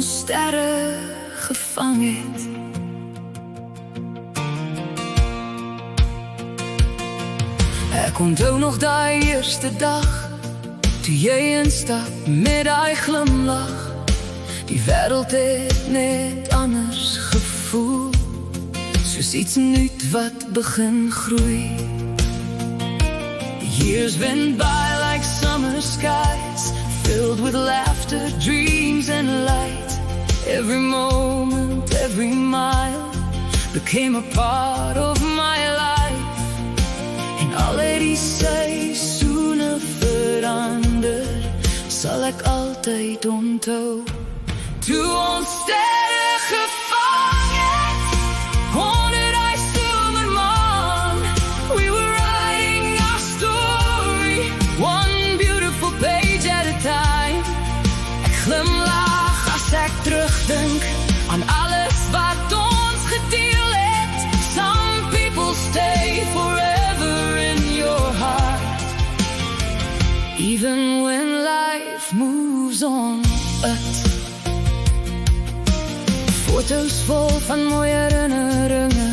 ons sterre gevang het. Ek onthou nog daai eerste dag, toe jy instap met daai glimlach. Die wêreld het net anders gevoel, soos iets nuut wat begin groei. The years went by like summer skies, filled with laughter, dreams and light. Every moment, every mile became a part of my life. En al het die seisoene verander, sal ek altyd onthou. Toe ons sterre gevang het, onder die somermaan. We were writing our story, one beautiful page at a time. Ek glimlach as ek terugdink aan alles wat ons gedeel het. Some people stay forever in your heart, even when life moves on. Foto's vol van mooie herinneringe,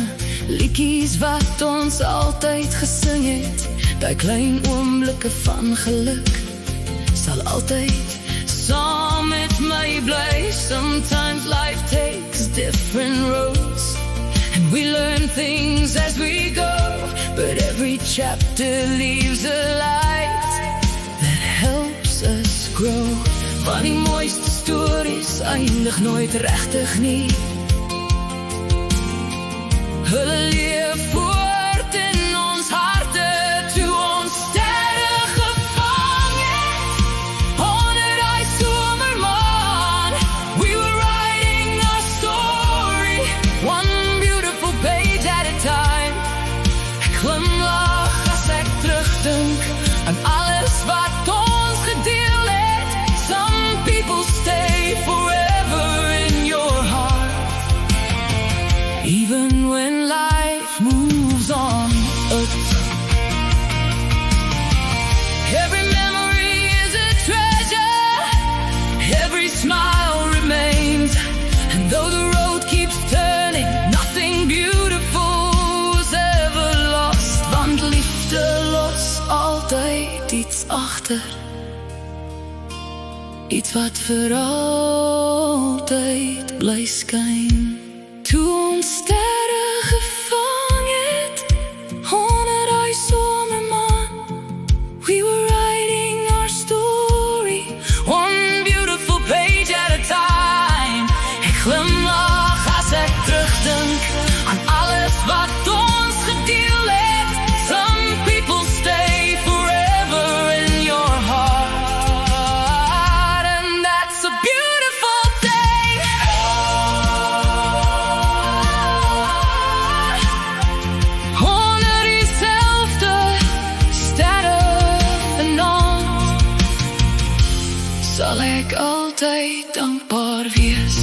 liedjies wat ons altyd gesing het. Die klein oomblikke van geluk sal altyd saam met my bly. Sometimes life takes different roads, and we learn things as we go, but every chapter leaves a light that helps us grow. Van die mooiste stories eindig nooit regtig nie. Hulle leef voort in ons harte, toe ons sterre gevang het, onder die somermaan. We were writing our story, one beautiful page at a time. Ek glimlach as ek terugdink aan alles wat ons gedeel het. Some people stay forever in your heart, even when life moves on. Every memory is a treasure, every smile remains, and though the road keeps turning, nothing beautiful is ever lost. Want liefde los altyd iets agter, iets wat vir altyd bly skyn. Toe ons sterre gevang het, onder die somermaan. We were writing our story, one beautiful page at a time. Ek glimlach as ek terugdink aan alles wat ons gedeel het. Some people stay forever in your heart, and that's a beautiful thing. Onder diezelfde sterre vanaand, sal ek altyd dankbaar wees.